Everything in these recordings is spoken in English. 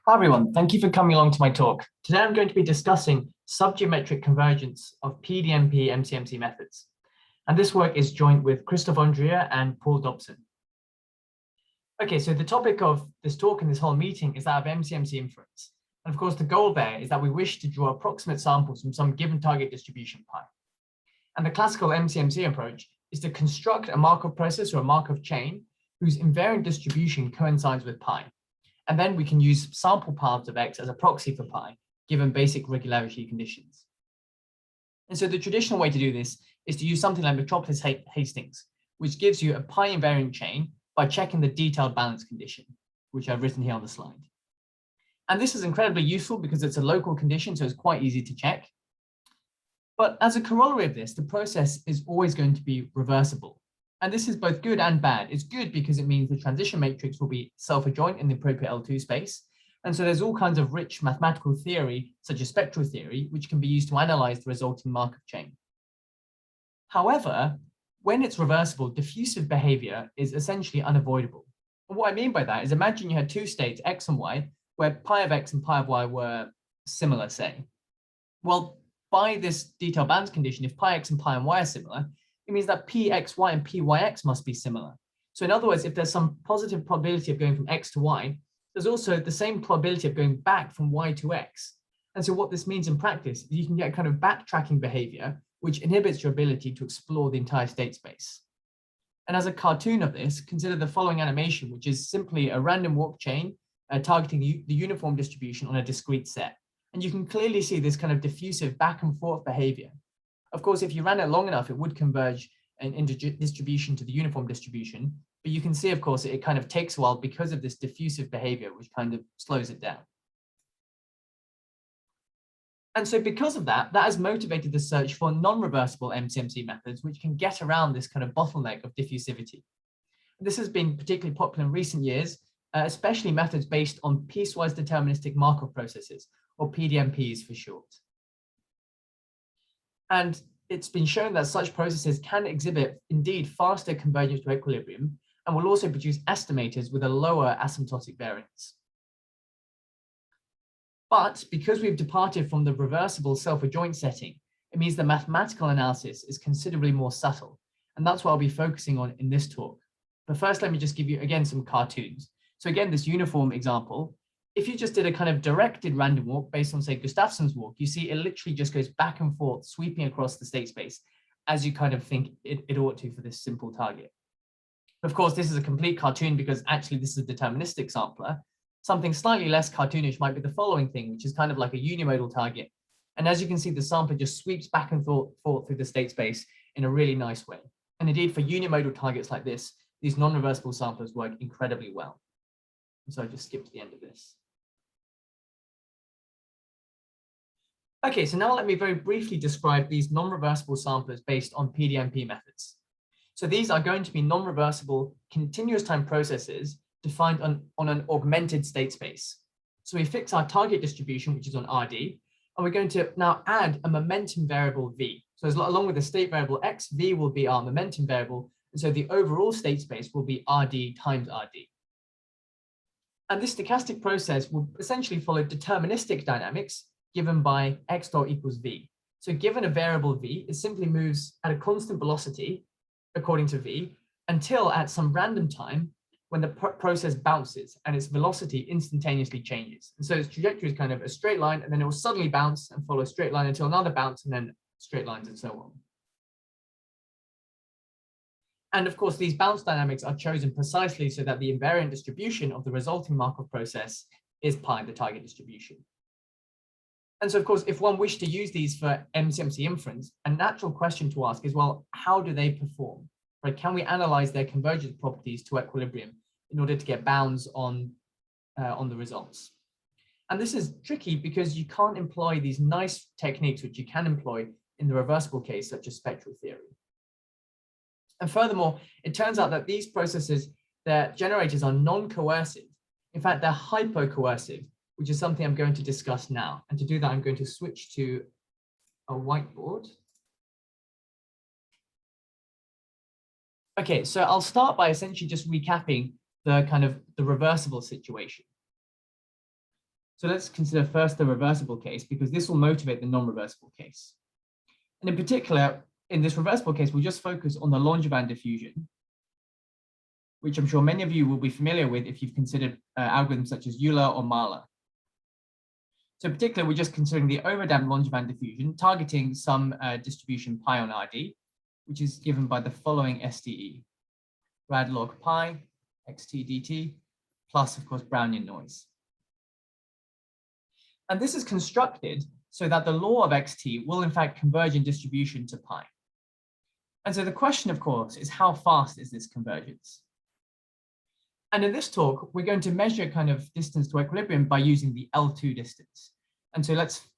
Hi everyone, thank you for coming along to my talk. Today I'm going to be discussing subgeometric convergence of PDMP MCMC methods. And this work is joint with Christoph Andrea and Paul Dobson. Okay, so the topic of this talk and this whole meeting is that of MCMC inference. And of course, the goal there is that we wish to draw approximate samples from some given target distribution pi. And the classical MCMC approach is to construct a Markov process or a Markov chain whose invariant distribution coincides with pi. And then we can use sample paths of X as a proxy for pi, given basic regularity conditions. And so the traditional way to do this is to use something like Metropolis-Hastings, which gives you a pi invariant chain by checking the detailed balance condition, which I've written here on the slide. And this is incredibly useful because it's a local condition, so it's quite easy to check. But as a corollary of this, the process is always going to be reversible. And this is both good and bad. It's good because it means the transition matrix will be self-adjoint in the appropriate L2 space. And so there's all kinds of rich mathematical theory, such as spectral theory, which can be used to analyze the resulting Markov chain. However, when it's reversible, diffusive behavior is essentially unavoidable. And what I mean by that is imagine you had two states, X and Y, where pi of X and pi of Y were similar, say. Well, by this detailed balance condition, if pi X and pi and Y are similar, it means that pxy and pyx must be similar. So in other words, if there's some positive probability of going from X to Y, there's also the same probability of going back from Y to X. And so what this means in practice is you can get kind of backtracking behavior, which inhibits your ability to explore the entire state space. And as a cartoon of this, consider the following animation, which is simply a random walk chain targeting the uniform distribution on a discrete set. And you can clearly see this kind of diffusive back and forth behavior. Of course, if you ran it long enough, it would converge into distribution to the uniform distribution. But you can see, of course, it kind of takes a while because of this diffusive behavior, which kind of slows it down. And so because of that, that has motivated the search for non-reversible MCMC methods, which can get around this kind of bottleneck of diffusivity. This has been particularly popular in recent years, especially methods based on piecewise deterministic Markov processes, or PDMPs for short. And it's been shown that such processes can exhibit, indeed, faster convergence to equilibrium and will also produce estimators with a lower asymptotic variance. But because we've departed from the reversible self-adjoint setting, it means the mathematical analysis is considerably more subtle. And that's what I'll be focusing on in this talk. But first, let me just give you, again, some cartoons. So again, this uniform example, if you just did a kind of directed random walk based on, say, Gustafson's walk, you see it literally just goes back and forth, sweeping across the state space, as you kind of think it ought to for this simple target. Of course, this is a complete cartoon because actually this is a deterministic sampler. Something slightly less cartoonish might be the following thing, which is kind of like a unimodal target. And as you can see, the sampler just sweeps back and forth through the state space in a really nice way. And indeed, for unimodal targets like this, these non-reversible samplers work incredibly well. So I just skipped to the end of this. Okay, so now let me very briefly describe these non-reversible samplers based on PDMP methods. So these are going to be non-reversible continuous time processes defined on an augmented state space. So we fix our target distribution, which is on RD, and we're going to now add a momentum variable V. So along with the state variable X, V will be our momentum variable, and so the overall state space will be RD times RD. And this stochastic process will essentially follow deterministic dynamics given by X dot equals V. So given a variable V, it simply moves at a constant velocity according to V until at some random time when the process bounces and its velocity instantaneously changes. And so its trajectory is kind of a straight line, and then it will suddenly bounce and follow a straight line until another bounce, and then straight lines and so on. And of course, these bounce dynamics are chosen precisely so that the invariant distribution of the resulting Markov process is pi, the target distribution. And so, of course, if one wished to use these for MCMC inference, a natural question to ask is, well, how do they perform? Right? Can we analyze their convergence properties to equilibrium in order to get bounds on the results? And this is tricky because you can't employ these nice techniques which you can employ in the reversible case, such as spectral theory. And furthermore, it turns out that these processes, their generators are non-coercive. In fact, they're hypocoercive, which is something I'm going to discuss now. And to do that, I'm going to switch to a whiteboard. Okay, so I'll start by essentially just recapping the reversible situation. So let's consider first the reversible case, because this will motivate the non-reversible case. And in particular, in this reversible case, we'll just focus on the Langevin diffusion, which I'm sure many of you will be familiar with if you've considered algorithms such as Euler or Mahler. So in particular, we're just considering the overdamped Langevin diffusion, targeting some distribution pi on RD, which is given by the following SDE: rad log pi, xt dt, plus, of course, Brownian noise. And this is constructed so that the law of xt will, in fact, converge in distribution to pi. And so the question, of course, is how fast is this convergence? And in this talk, we're going to measure kind of distance to equilibrium by using the L2 distance. And so let's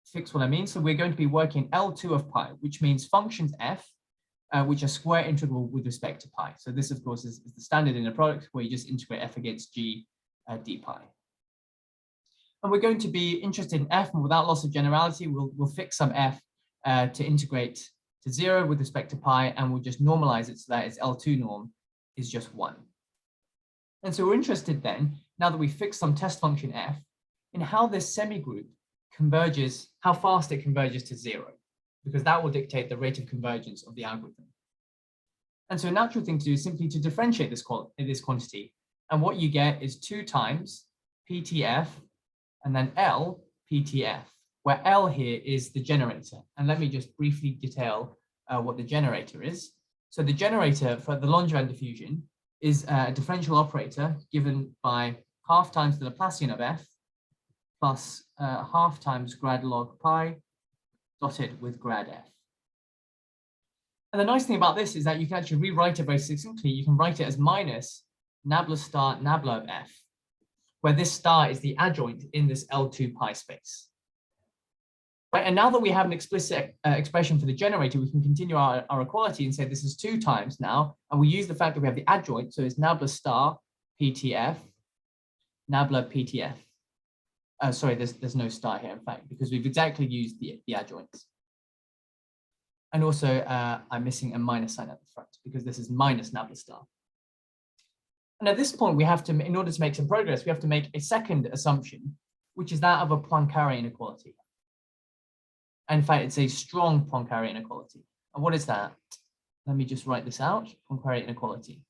fix what I mean. So we're going to be working L2 of pi, which means functions f, which are square integral with respect to pi. So this, of course, is the standard in a product where you just integrate f against g d pi. And we're going to be interested in f, and without loss of generality, we'll fix some f to integrate to 0 with respect to pi, and we'll just normalize it so that its L2 norm is just 1. And so we're interested then, now that we've fixed some test function f, in how this semigroup converges, how fast it converges to 0, because that will dictate the rate of convergence of the algorithm. And so a natural thing to do is simply to differentiate this quantity. And what you get is 2 times PTF and then L PTF, where L here is the generator. And let me just briefly detail what the generator is. So the generator for the Langevin diffusion is a differential operator given by half times the Laplacian of f plus half times grad log pi dotted with grad f. And the nice thing about this is that you can actually rewrite it very succinctly. You can write it as minus nabla star nabla of f, where this star is the adjoint in this L2 pi space. Right, and now that we have an explicit expression for the generator, we can continue our equality and say this is 2 times now, and we use the fact that we have the adjoint, so it's nabla star PTF, nabla PTF. Sorry, there's no star here, in fact, because we've exactly used the adjoints. And also, I'm missing a minus sign at the front because this is minus nabla star. And at this point, we have to, in order to make some progress, we have to make a second assumption, which is that of a Poincare inequality. And in fact, it's a strong Poincare inequality. And what is that? Let me just write this out, Poincare inequality,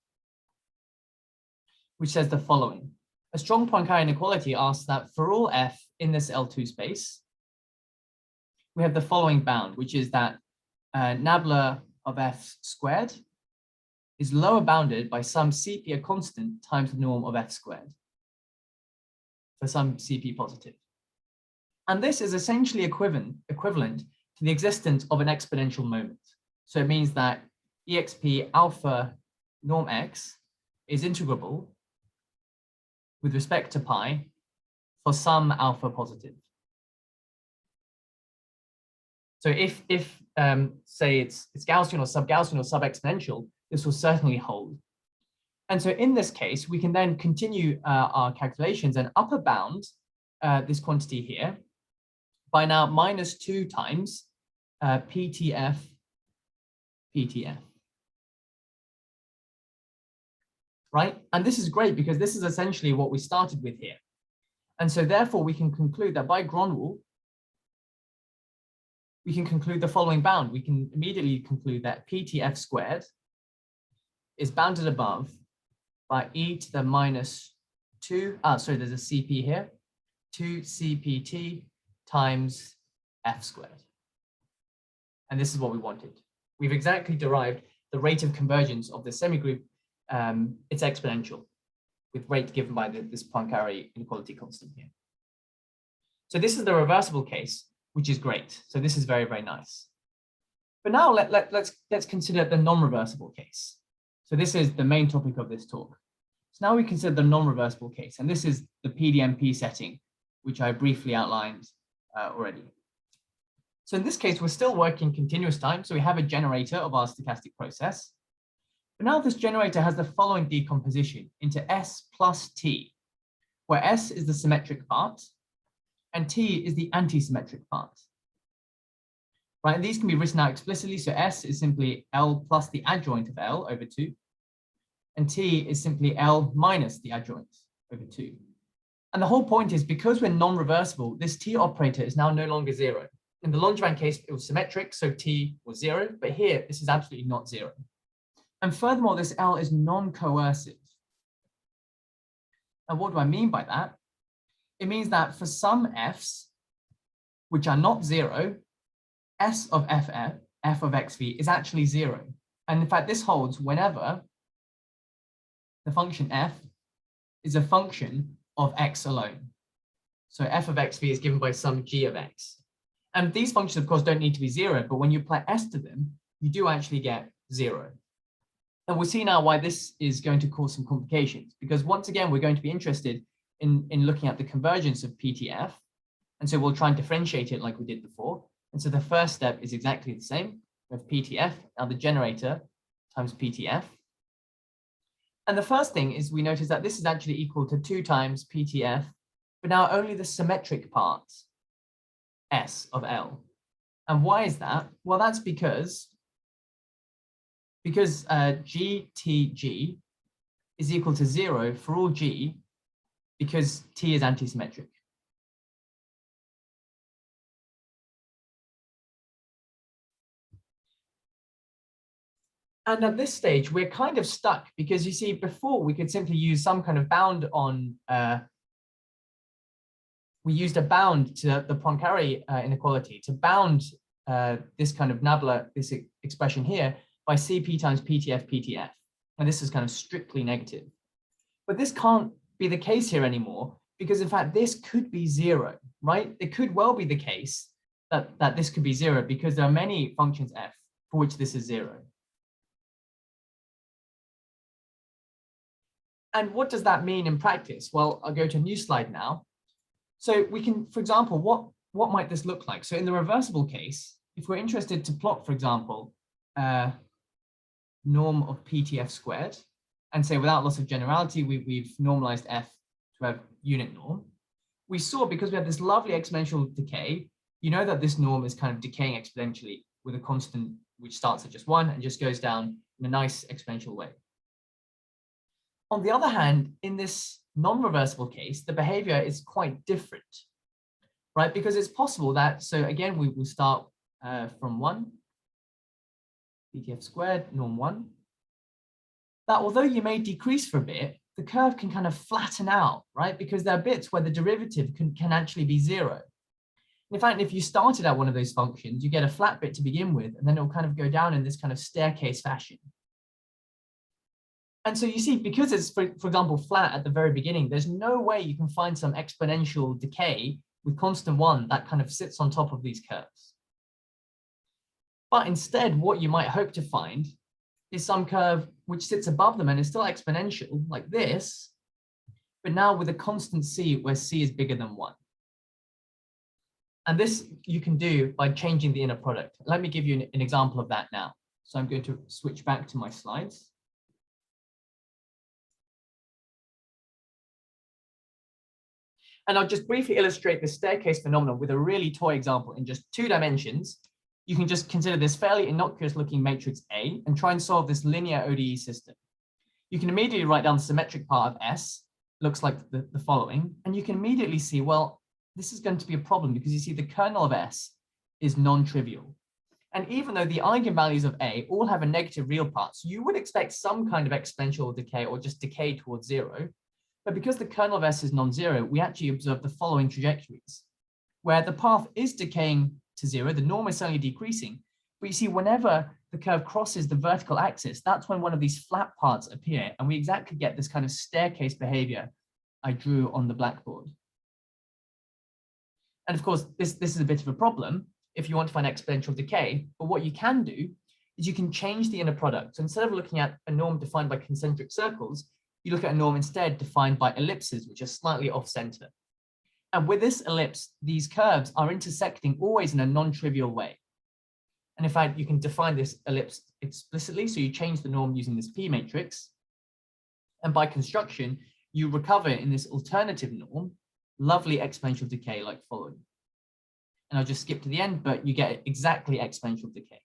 which says the following. A strong Poincare inequality asks that for all f in this L2 space, we have the following bound, which is that nabla of f squared is lower bounded by some CP a constant times the norm of f squared for some CP positive. And this is essentially equivalent to the existence of an exponential moment. So it means that exp alpha norm x is integrable with respect to pi for some alpha positive. So if say it's Gaussian or sub-exponential, this will certainly hold. And so in this case, we can then continue our calculations and upper bound this quantity here by now minus 2 times PTF. Right? And this is great because this is essentially what we started with here. And so therefore we can conclude that by Gronwall, we can conclude the following bound. We can immediately conclude that PTF squared is bounded above by e to the minus 2, sorry, there's a CP here, 2 CPT times f squared. And this is what we wanted. We've exactly derived the rate of convergence of the semigroup. It's exponential with rate given by this Poincare inequality constant here. So this is the reversible case, which is great. So this is very, very nice. But now let's consider the non-reversible case. So this is the main topic of this talk. So now we consider the non-reversible case, and this is the PDMP setting, which I briefly outlined already. So in this case, we're still working continuous time. So we have a generator of our stochastic process. But now this generator has the following decomposition into S plus T, where S is the symmetric part and T is the anti-symmetric part. Right, and these can be written out explicitly. So S is simply L plus the adjoint of L over 2, and T is simply L minus the adjoint over 2. And the whole point is because we're non-reversible, this T operator is now no longer 0. In the Langevin case, it was symmetric, so T was 0, but here this is absolutely not 0. And furthermore, this L is non-coercive. And what do I mean by that? It means that for some Fs, which are not 0, S of F of xv is actually 0. And in fact, this holds whenever the function f is a function of x alone. So f of xv is given by some g of x. And these functions, of course, don't need to be 0, but when you apply s to them, you do actually get 0. And we'll see now why this is going to cause some complications, because once again, we're going to be interested in looking at the convergence of PTF. And so we'll try and differentiate it like we did before. And so the first step is exactly the same. We have PTF, now the generator times PTF. And the first thing is we notice that this is actually equal to 2 times PTF, but now only the symmetric part, S of L. And why is that? Well, that's because GTG is equal to 0 for all G, because T is antisymmetric. And at this stage, we're kind of stuck because you see, before we could simply use some kind of bound on, we used a bound to the Poincaré inequality to bound this kind of nabla, this expression here, by CP times PTF. And this is kind of strictly negative. But this can't be the case here anymore, because in fact, this could be 0, right? It could well be the case that this could be 0 because there are many functions f for which this is 0. And what does that mean in practice? Well, I'll go to a new slide now. So we can, for example, what might this look like? So in the reversible case, if we're interested to plot, for example, norm of PTF squared, and say without loss of generality, we've normalized f to have unit norm. We saw, because we have this lovely exponential decay, you know that this norm is kind of decaying exponentially with a constant which starts at just 1 and just goes down in a nice exponential way. On the other hand, in this non-reversible case, the behavior is quite different, right? Because it's possible that, so again, we will start from 1, PTF squared, norm 1, that although you may decrease for a bit, the curve can kind of flatten out, right? Because there are bits where the derivative can actually be 0. In fact, if you started at one of those functions, you get a flat bit to begin with, and then it'll kind of go down in this kind of staircase fashion. And so you see, because it's, for example, flat at the very beginning, there's no way you can find some exponential decay with constant 1 that kind of sits on top of these curves. But instead, what you might hope to find is some curve which sits above them and is still exponential, like this, but now with a constant c where c is bigger than 1. And this you can do by changing the inner product. Let me give you an example of that now. So I'm going to switch back to my slides. And I'll just briefly illustrate the staircase phenomenon with a really toy example in just 2 dimensions. You can just consider this fairly innocuous looking matrix A and try and solve this linear ODE system. You can immediately write down the symmetric part of S, looks like the following, and you can immediately see, well, this is going to be a problem because you see the kernel of S is non-trivial. And even though the eigenvalues of A all have a negative real part, so you would expect some kind of exponential decay or just decay towards 0. But because the kernel of S is non-zero, we actually observe the following trajectories, where the path is decaying to 0, the norm is certainly decreasing, but you see whenever the curve crosses the vertical axis, that's when one of these flat parts appear, and we exactly get this kind of staircase behavior I drew on the blackboard. And of course, this is a bit of a problem if you want to find exponential decay, but what you can do is you can change the inner product. So instead of looking at a norm defined by concentric circles, you look at a norm instead defined by ellipses, which are slightly off center. And with this ellipse, these curves are intersecting always in a non-trivial way. And in fact, you can define this ellipse explicitly. So you change the norm using this P matrix. And by construction, you recover in this alternative norm, lovely exponential decay like following. And I'll just skip to the end, but you get exactly exponential decay.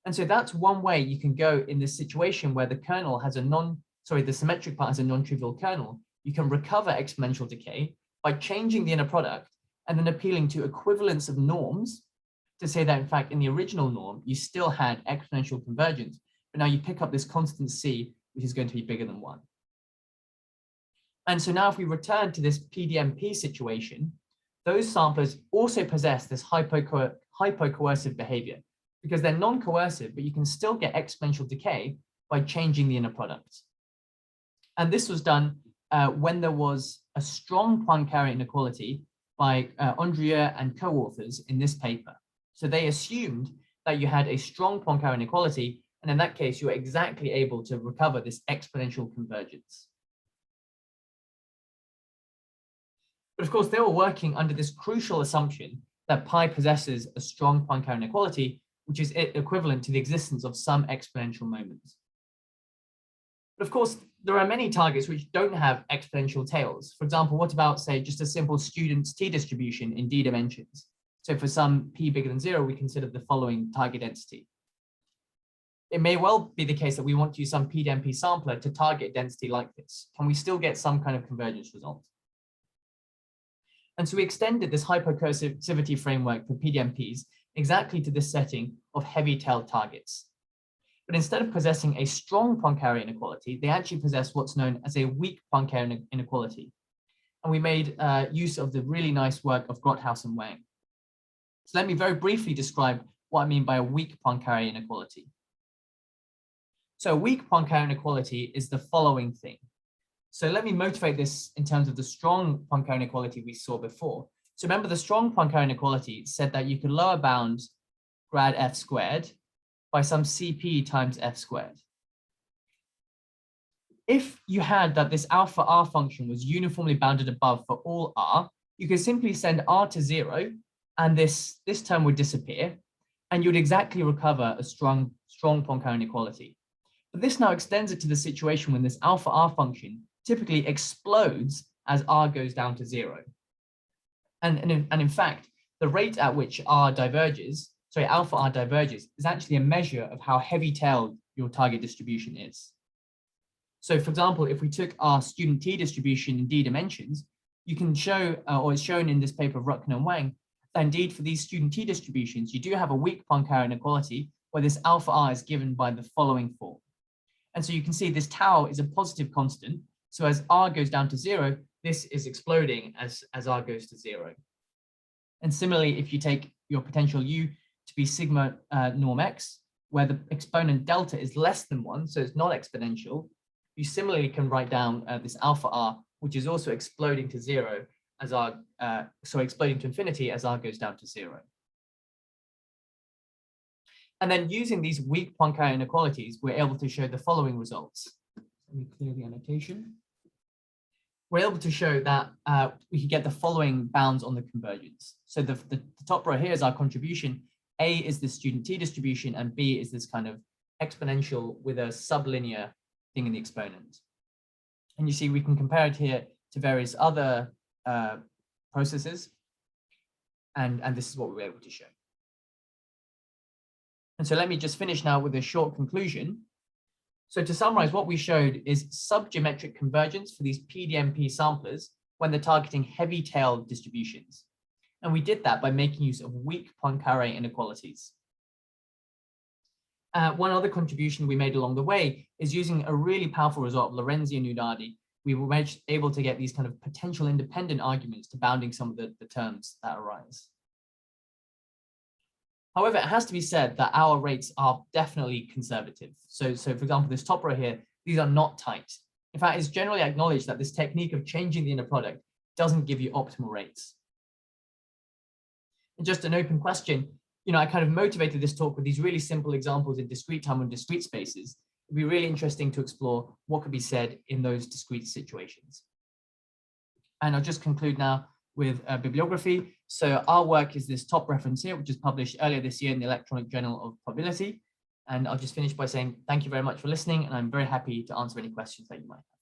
And so that's one way you can go in this situation where the kernel has a the symmetric part has a non-trivial kernel, you can recover exponential decay by changing the inner product and then appealing to equivalence of norms to say that, in fact, in the original norm, you still had exponential convergence, but now you pick up this constant C, which is going to be bigger than 1. And so now if we return to this PDMP situation, those samplers also possess this hypocoercive behavior because they're non-coercive, but you can still get exponential decay by changing the inner product. And this was done when there was a strong Poincare inequality by Andrieu and co-authors in this paper. So they assumed that you had a strong Poincare inequality, and in that case, you were exactly able to recover this exponential convergence. But of course, they were working under this crucial assumption that pi possesses a strong Poincare inequality, which is equivalent to the existence of some exponential moments. But of course, there are many targets which don't have exponential tails. For example, what about, say, just a simple student's t distribution in d dimensions? So for some p bigger than 0, we consider the following target density. It may well be the case that we want to use some PDMP sampler to target density like this. Can we still get some kind of convergence result? And so we extended this hypercursivity framework for PDMPs exactly to this setting of heavy-tailed targets. But instead of possessing a strong Poincare inequality, they actually possess what's known as a weak Poincare inequality. And we made use of the really nice work of Grothaus and Wang. So let me very briefly describe what I mean by a weak Poincare inequality. So a weak Poincare inequality is the following thing. So let me motivate this in terms of the strong Poincare inequality we saw before. So remember, the strong Poincare inequality said that you could lower bound grad f squared by some CP times f squared. If you had that this alpha r function was uniformly bounded above for all r, you could simply send r to 0, and this term would disappear, and you would exactly recover a strong Poincare inequality. But this now extends it to the situation when this alpha r function typically explodes as r goes down to 0. And in fact, the rate at which alpha r diverges is actually a measure of how heavy-tailed your target distribution is. So for example, if we took our student t distribution in d dimensions, you can show, or it's shown in this paper of Rutkin and Wang, that indeed for these student t distributions, you do have a weak Poincare inequality where this alpha r is given by the following form. And so you can see this tau is a positive constant. So as r goes down to 0, this is exploding as r goes to 0. And similarly, if you take your potential u to be sigma norm x, where the exponent delta is less than 1, so it's not exponential, you similarly can write down this alpha r, which is also exploding to 0 as r, exploding to infinity as r goes down to 0. And then using these weak Poincare inequalities, we're able to show the following results. Let me clear the annotation. We're able to show that we can get the following bounds on the convergence. So the top row here is our contribution. A is the student t distribution, and B is this kind of exponential with a sublinear thing in the exponent. And you see we can compare it here to various other processes. And this is what we were able to show. And so let me just finish now with a short conclusion. So to summarize, what we showed is subgeometric convergence for these PDMP samplers when they're targeting heavy-tailed distributions. And we did that by making use of weak Poincare inequalities. One other contribution we made along the way is using a really powerful result of Lorenzi and Unardi. We were able to get these kind of potential independent arguments to bounding some of the terms that arise. However, it has to be said that our rates are definitely conservative. So for example, this top row here, these are not tight. In fact, it's generally acknowledged that this technique of changing the inner product doesn't give you optimal rates. And just an open question, I kind of motivated this talk with these really simple examples in discrete time and discrete spaces. It'd be really interesting to explore what could be said in those discrete situations. And I'll just conclude now with a bibliography. So our work is this top reference here, which was published earlier this year in the Electronic Journal of Probability. And I'll just finish by saying thank you very much for listening, and I'm very happy to answer any questions that you might have.